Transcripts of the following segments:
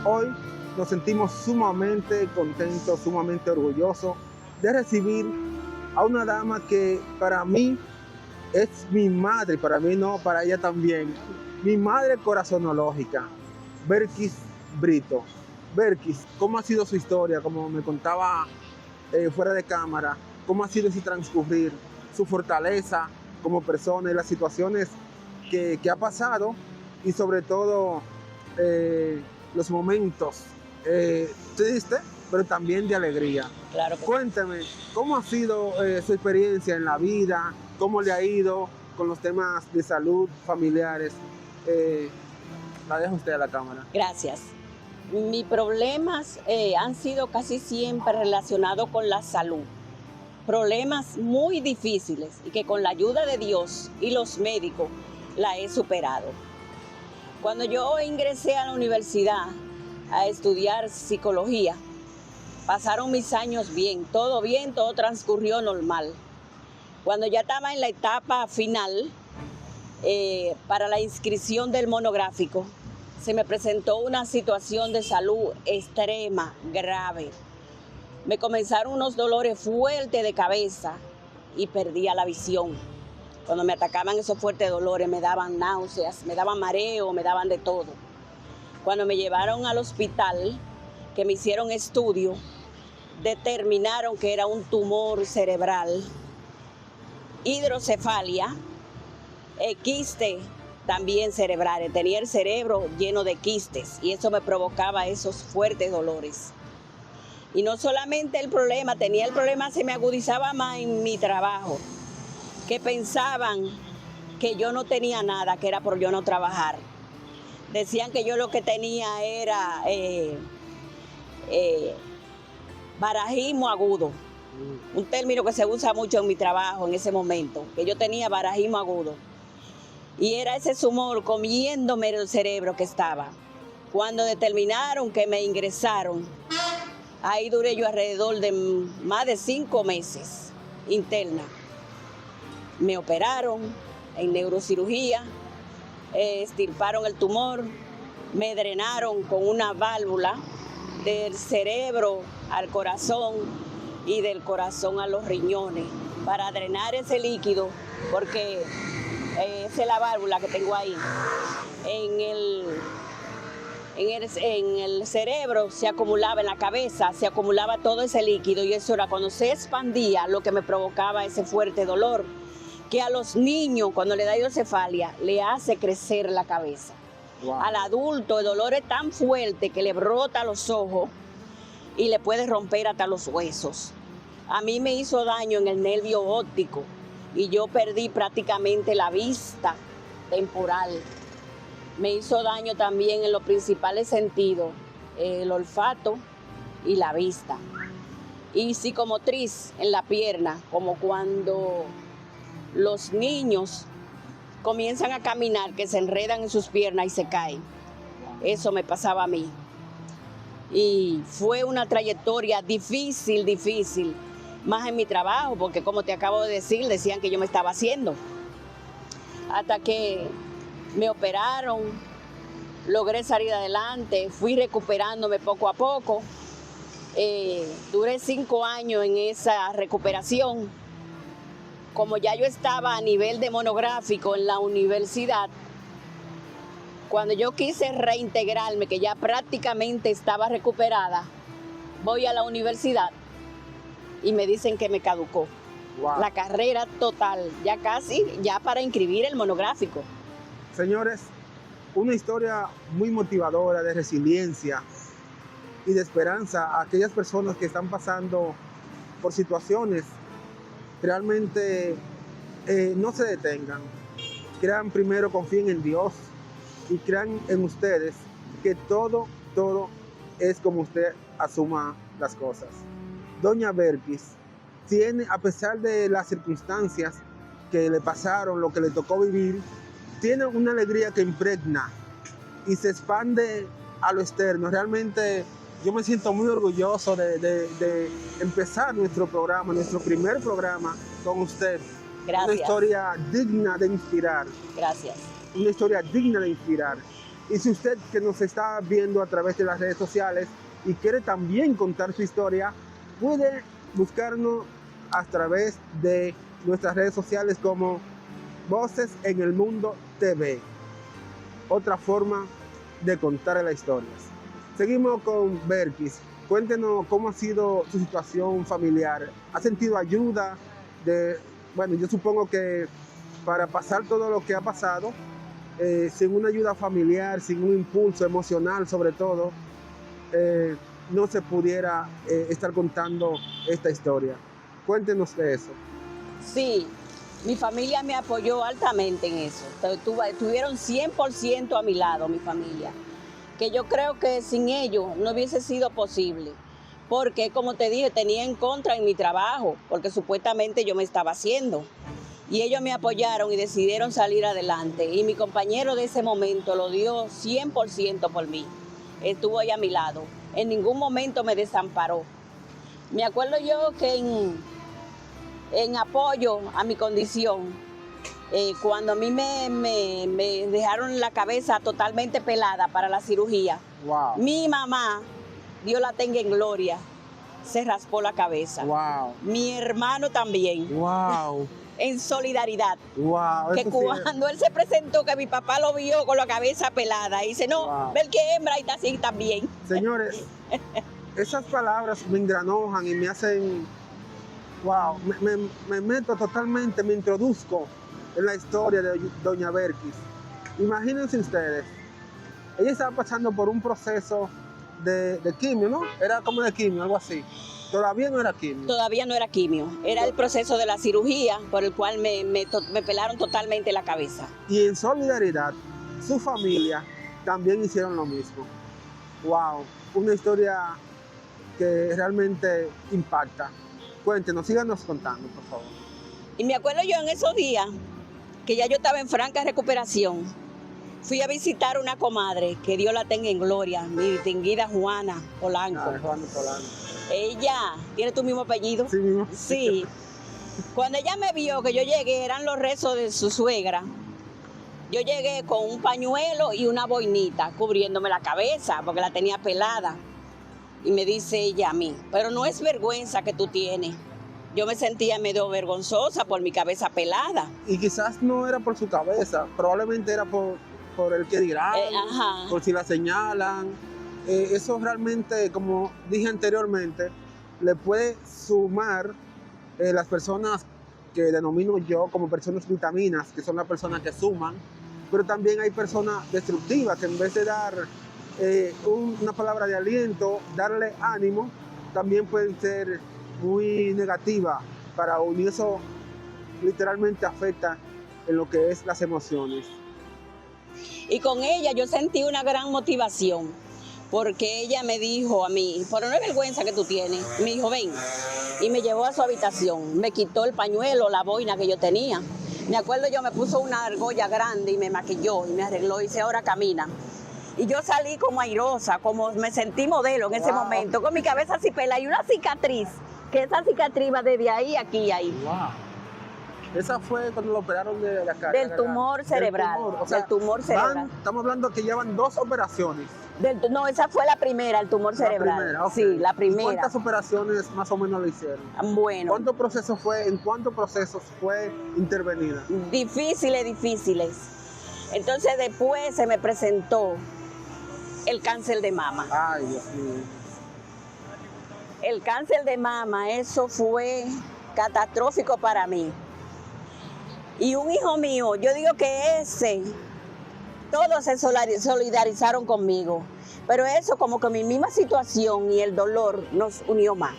Hoy nos sentimos sumamente contentos, sumamente orgullosos de recibir a una dama que para mí es mi madre, para mí no, para ella también. Mi madre corazonológica, Berkis Brito. Berkis, ¿cómo ha sido su historia? Como me contaba fuera de cámara, ¿cómo ha sido ese transcurrir? Su fortaleza como persona y las situaciones que ha pasado y sobre todo los momentos tristes, pero también de alegría. Claro que Cuénteme, ¿cómo ha sido su experiencia en la vida? ¿Cómo le ha ido con los temas de salud familiares? La dejo usted a la cámara. Gracias. Mis problemas han sido casi siempre relacionados con la salud. Problemas muy difíciles y que con la ayuda de Dios y los médicos la he superado. Cuando yo ingresé a la universidad a estudiar psicología, pasaron mis años bien, todo transcurrió normal. Cuando ya estaba en la etapa final para la inscripción del monográfico, se me presentó una situación de salud extrema, grave. Me comenzaron unos dolores fuertes de cabeza y perdía la visión. Cuando me atacaban esos fuertes dolores me daban náuseas, me daban mareo, me daban de todo. Cuando me llevaron al hospital, que me hicieron estudio, determinaron que era un tumor cerebral, hidrocefalia, quiste también cerebrales. Tenía el cerebro lleno de quistes y eso me provocaba esos fuertes dolores. Y no solamente el problema, se me agudizaba más en mi trabajo, que pensaban que yo no tenía nada, que era por yo no trabajar. Decían que yo lo que tenía era barajismo agudo, un término que se usa mucho en mi trabajo en ese momento, que yo tenía barajismo agudo. Y era ese tumor comiéndome el cerebro que estaba. Cuando determinaron que me ingresaron, ahí duré yo alrededor de más de 5 meses interna. Me operaron en neurocirugía, extirparon el tumor, me drenaron con una válvula del cerebro al corazón y del corazón a los riñones para drenar ese líquido, porque esa es la válvula que tengo ahí. En el cerebro se acumulaba, en la cabeza se acumulaba todo ese líquido y eso era cuando se expandía lo que me provocaba ese fuerte dolor, que a los niños cuando le da hidrocefalia le hace crecer la cabeza. Wow. Al adulto el dolor es tan fuerte que le brota los ojos y le puede romper hasta los huesos. A mí me hizo daño en el nervio óptico y yo perdí prácticamente la vista temporal. Me hizo daño también en los principales sentidos, el olfato y la vista. Y psicomotriz en la pierna, como cuando los niños comienzan a caminar, que se enredan en sus piernas y se caen. Eso me pasaba a mí. Y fue una trayectoria difícil, más en mi trabajo, porque como te acabo de decir, decían que yo me estaba haciendo. Hasta que me operaron, logré salir adelante, fui recuperándome poco a poco. Duré 5 años en esa recuperación. Como ya yo estaba a nivel de monográfico en la universidad, cuando yo quise reintegrarme, que ya prácticamente estaba recuperada, voy a la universidad y me dicen que me caducó. Wow. La carrera total, ya casi, ya para inscribir el monográfico. Señores, una historia muy motivadora de resiliencia y de esperanza a aquellas personas que están pasando por situaciones. Realmente no se detengan. Crean primero, confíen en Dios y crean en ustedes que todo es como usted asuma las cosas. Doña Berkis tiene, a pesar de las circunstancias que le pasaron, lo que le tocó vivir, tiene una alegría que impregna y se expande a lo externo. Realmente yo me siento muy orgulloso de empezar nuestro programa, nuestro primer programa con usted. Gracias. Una historia digna de inspirar. Gracias. Una historia digna de inspirar. Y si usted que nos está viendo a través de las redes sociales y quiere también contar su historia, puede buscarnos a través de nuestras redes sociales como Voces en el Mundo TV. Otra forma de contar las historias. Seguimos con Berkis. Cuéntenos cómo ha sido su situación familiar. ¿Ha sentido ayuda? Bueno, yo supongo que para pasar todo lo que ha pasado, sin una ayuda familiar, sin un impulso emocional sobre todo, no se pudiera estar contando esta historia. Cuéntenos de eso. Sí, mi familia me apoyó altamente en eso. Estuvieron 100% a mi lado, mi familia. Que yo creo que sin ellos no hubiese sido posible. Porque, como te dije, tenía en contra en mi trabajo, porque supuestamente yo me estaba haciendo. Y ellos me apoyaron y decidieron salir adelante. Y mi compañero de ese momento lo dio 100% por mí. Estuvo ahí a mi lado. En ningún momento me desamparó. Me acuerdo yo que en apoyo a mi condición, cuando a mí me dejaron la cabeza totalmente pelada para la cirugía, Wow. mi mamá, Dios la tenga en gloria, se raspó la cabeza. Wow. Mi hermano también. Wow. En solidaridad. Wow. Que Eso sí cuando él se presentó, que mi papá lo vio con la cabeza pelada, y dice, no, Wow. ver que hembra y está así también. Señores, esas palabras me engranojan y me hacen, wow, me meto totalmente, me introduzco en la historia de doña Berkis. Imagínense ustedes, ella estaba pasando por un proceso de quimio, ¿no? Era como de quimio, algo así. Todavía no era quimio. Todavía no era quimio, era el proceso de la cirugía por el cual me pelaron totalmente la cabeza. Y en solidaridad, su familia también hicieron lo mismo. Wow, una historia que realmente impacta. Cuéntenos, síganos contando, por favor. Y me acuerdo yo en esos días que ya yo estaba en franca recuperación. Fui a visitar una comadre, que Dios la tenga en gloria, mi distinguida Juana Polanco. Juana Polanco. Ella, ¿tiene tu mismo apellido? Sí, mismo. Sí. Cuando ella me vio que yo llegué, eran los rezos de su suegra. Yo llegué con un pañuelo y una boinita cubriéndome la cabeza porque la tenía pelada. Y me dice ella a mí, pero no es vergüenza que tú tienes. Yo me sentía medio vergonzosa por mi cabeza pelada. Y quizás no era por su cabeza, probablemente era por el que dirán, Ajá. por si la señalan. Eso realmente, como dije anteriormente, le puede sumar las personas que denomino yo como personas vitaminas, que son las personas que suman, pero también hay personas destructivas que en vez de dar una palabra de aliento, darle ánimo, también pueden ser muy negativa para uno, y eso literalmente afecta en lo que es las emociones. Y con ella yo sentí una gran motivación, porque ella me dijo a mí, pero no es vergüenza que tú tienes. Me dijo, ven, y me llevó a su habitación, me quitó el pañuelo, la boina que yo tenía. Me acuerdo yo me puso una argolla grande y me maquilló y me arregló y dice, ahora camina. Y yo salí como airosa, como me sentí modelo en ese momento, con mi cabeza así pelada y una cicatriz, que esa cicatriz va desde ahí, aquí y ahí. Wow. Esa fue cuando lo operaron de la cara. Del tumor cerebral. Del tumor cerebral. Estamos hablando que llevan 2 operaciones. No, esa fue la primera, el tumor cerebral. La primera, okay. Sí, la primera. ¿Y cuántas operaciones más o menos le hicieron? Bueno. ¿En cuántos procesos fue intervenida? Difíciles. Entonces después se me presentó el cáncer de mama. Ay, Dios mío. El cáncer de mama, eso fue catastrófico para mí. Y un hijo mío, yo digo que todos se solidarizaron conmigo, pero eso como que mi misma situación y el dolor nos unió más.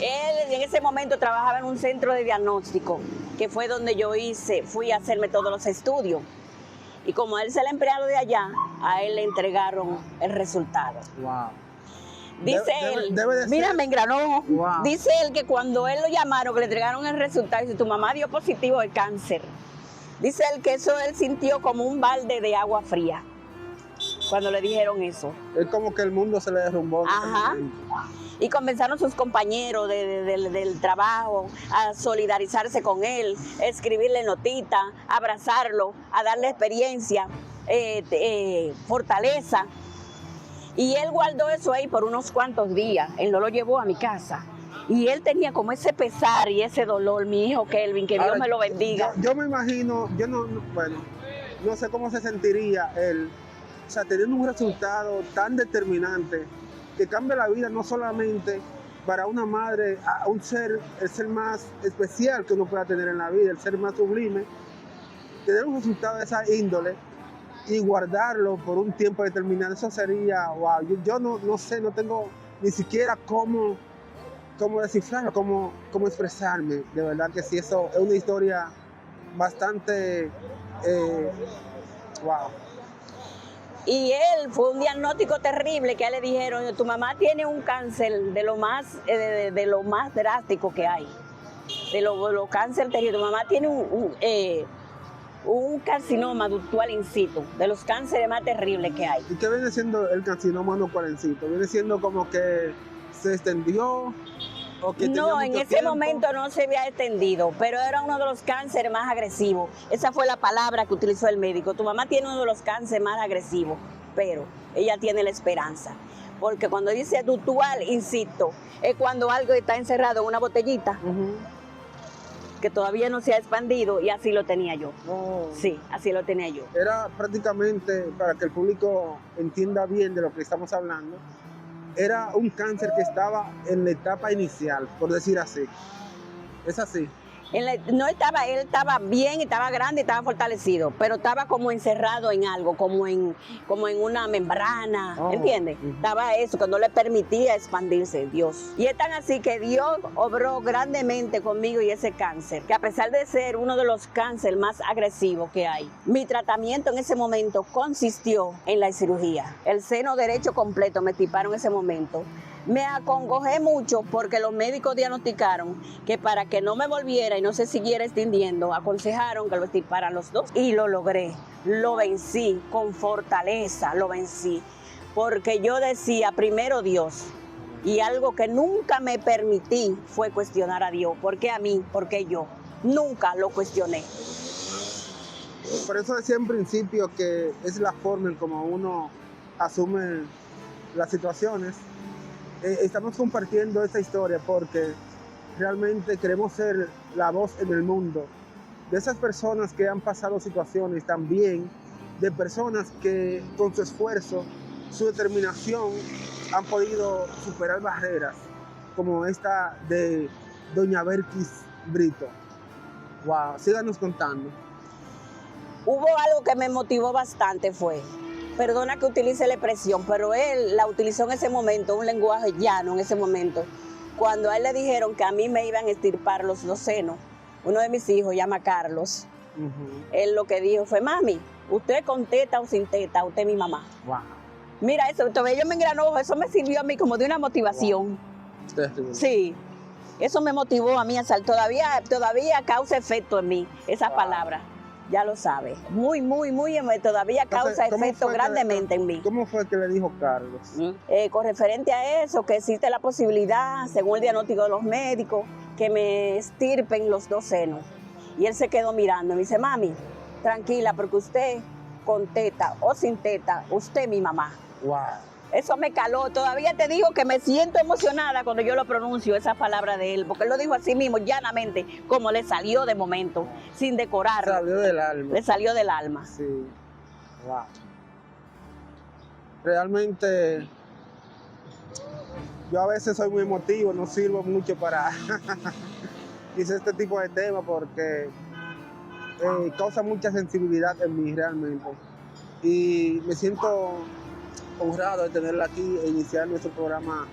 Él en ese momento trabajaba en un centro de diagnóstico, que fue donde yo fui a hacerme todos los estudios. Y como él es el empleado de allá, a él le entregaron el resultado. Wow. Dice él, mira, me engranó. Wow. Dice él que cuando él lo llamaron, que le entregaron el resultado, dice, tu mamá dio positivo de cáncer. Dice él que eso él sintió como un balde de agua fría cuando le dijeron eso. Es como que el mundo se le derrumbó. Ajá. Y comenzaron sus compañeros del trabajo a solidarizarse con él, a escribirle notitas, a abrazarlo, a darle experiencia. fortaleza. Y él guardó eso ahí por unos cuantos días. Él no lo llevó a mi casa. Y él tenía como ese pesar y ese dolor, mi hijo Kelvin, que Dios Ahora, me lo bendiga. Yo me imagino, bueno, no sé cómo se sentiría él, o sea, teniendo un resultado tan determinante que cambia la vida no solamente para una madre, a un ser, el ser más especial que uno pueda tener en la vida, el ser más sublime, tener un resultado de esa índole y guardarlo por un tiempo determinado, eso sería, wow, yo no sé, no tengo ni siquiera cómo descifrarlo, cómo expresarme. De verdad que sí, eso es una historia bastante, wow. Y él fue un diagnóstico terrible que a él le dijeron, tu mamá tiene un cáncer de lo más drástico que hay, de los cánceres terribles. Tu mamá tiene un carcinoma ductal in situ, de los cánceres más terribles que hay. ¿Y qué viene siendo el carcinoma nocuarencito? ¿Viene siendo como que se extendió? No, en ese momento no se había extendido, pero era uno de los cánceres más agresivos. Esa fue la palabra que utilizó el médico. Tu mamá tiene uno de los cánceres más agresivos, pero ella tiene la esperanza. Porque cuando dice ductal in situ, es cuando algo está encerrado en una botellita, que todavía no se ha expandido, y así lo tenía yo. Oh. Sí, así lo tenía yo. Era prácticamente, para que el público entienda bien de lo que estamos hablando, era un cáncer que estaba en la etapa inicial, por decir así. ¿Es así? Él estaba bien, estaba grande, estaba fortalecido, pero estaba como encerrado en algo, como en una membrana, ¿entiendes? Estaba eso, que no le permitía expandirse, Dios. Y es tan así que Dios obró grandemente conmigo y ese cáncer, que a pesar de ser uno de los cánceres más agresivos que hay, mi tratamiento en ese momento consistió en la cirugía. El seno derecho completo me tiparon en ese momento. Me acongojé mucho porque los médicos diagnosticaron que para que no me volviera y no se siguiera extendiendo, aconsejaron que lo extirparan los dos. Y lo logré, lo vencí con fortaleza, lo vencí. Porque yo decía, primero Dios, y algo que nunca me permití fue cuestionar a Dios. ¿Por qué a mí? ¿Por qué yo? Nunca lo cuestioné. Por eso decía en principio que es la forma en como uno asume las situaciones. Estamos compartiendo esta historia porque realmente queremos ser la voz en el mundo de esas personas que han pasado situaciones, también de personas que con su esfuerzo, su determinación han podido superar barreras, como esta de doña Berkis Brito. Wow, síganos contando. Hubo algo que me motivó bastante, perdona que utilice la expresión, pero él la utilizó en ese momento, un lenguaje llano en ese momento. Cuando a él le dijeron que a mí me iban a extirpar los dos senos, uno de mis hijos, llama Carlos, él lo que dijo fue, mami, usted con teta o sin teta, usted es mi mamá. Wow. Mira eso, todavía yo me engranó, eso me sirvió a mí como de una motivación. Wow. Sí, eso me motivó a mí, todavía causa efecto en mí, esa palabra. Ya lo sabe. Muy, todavía causa efecto grandemente en mí. ¿Cómo fue que le dijo Carlos? Con referente a eso, que existe la posibilidad, según el diagnóstico de los médicos, que me extirpen los dos senos. Y él se quedó mirando y me dice, mami, tranquila, porque usted con teta o sin teta, usted es mi mamá. Wow. Eso me caló. Todavía te digo que me siento emocionada cuando yo lo pronuncio, esa palabra de él, porque él lo dijo así mismo, llanamente, como le salió de momento, sin decorarlo. Salió del alma. Le salió del alma. Sí. Wow. Realmente, yo a veces soy muy emotivo, no sirvo mucho para hice este tipo de temas porque causa mucha sensibilidad en mí realmente. Y me siento honrado de tenerla aquí e iniciar nuestro programa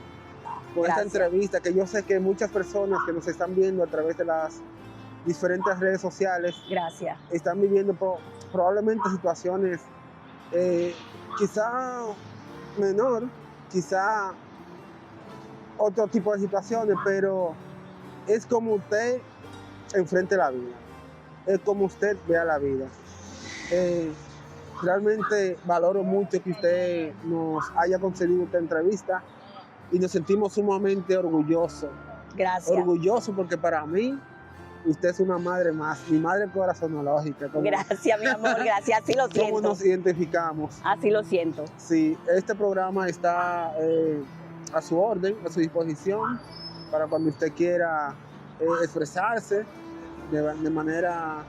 con esta entrevista, que yo sé que muchas personas que nos están viendo a través de las diferentes redes sociales están viviendo probablemente situaciones quizá menor, quizá otro tipo de situaciones, pero es como usted enfrente la vida, es como usted vea la vida. Realmente valoro mucho que usted nos haya concedido esta entrevista y nos sentimos sumamente orgullosos. Gracias. Orgullosos porque para mí usted es una madre más, mi madre corazonológica. Gracias, mi amor, gracias, así lo siento. ¿Cómo nos identificamos? Así lo siento. Sí, este programa está a su orden, a su disposición, para cuando usted quiera expresarse de manera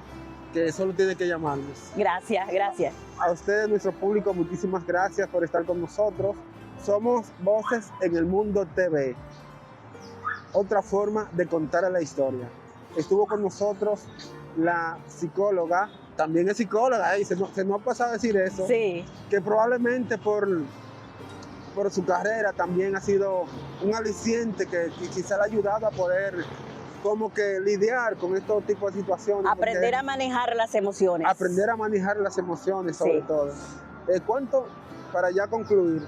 que solo tiene que llamarnos. Gracias, gracias. A ustedes, nuestro público, muchísimas gracias por estar con nosotros. Somos Voces en el Mundo TV. Otra forma de contar la historia. Estuvo con nosotros la psicóloga, también es psicóloga, se nos ha pasado a decir eso, Sí. que probablemente por su carrera también ha sido un aliciente que quizá le ha ayudado a poder como que lidiar con estos tipos de situaciones. Aprender a manejar las emociones. Aprender a manejar las emociones sobre Sí. todo. Para ya concluir,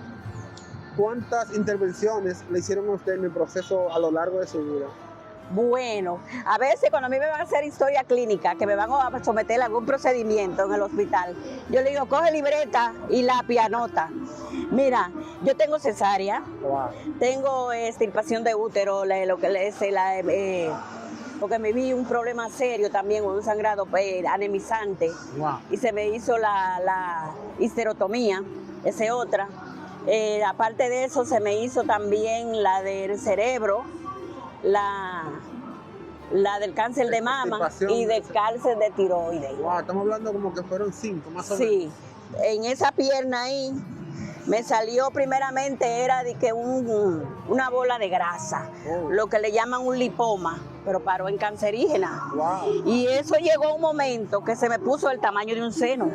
¿cuántas intervenciones le hicieron a usted en el proceso a lo largo de su vida? Bueno, a veces cuando a mí me van a hacer historia clínica, que me van a someter a algún procedimiento en el hospital, yo le digo, coge libreta y lápiz, anota. Mira, yo tengo cesárea, Wow. tengo extirpación de útero, porque me vi un problema serio también, un sangrado anemizante, Wow. y se me hizo la histerotomía, esa es otra. Aparte de eso, se me hizo también la del cerebro, la del cáncer de mama Extirpación. y del cáncer de tiroides. Wow, estamos hablando como que fueron 5, más o menos. Sí, en esa pierna ahí me salió primeramente, era de que una bola de grasa, Oh. lo que le llaman un lipoma, pero paró en cancerígena. Wow. Y eso llegó a un momento que se me puso el tamaño de un seno.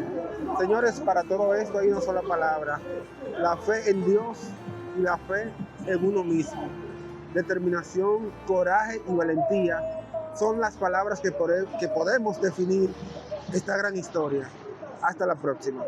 Señores, para todo esto hay una sola palabra: la fe en Dios y la fe en uno mismo. Determinación, coraje y valentía son las palabras que podemos definir esta gran historia. Hasta la próxima.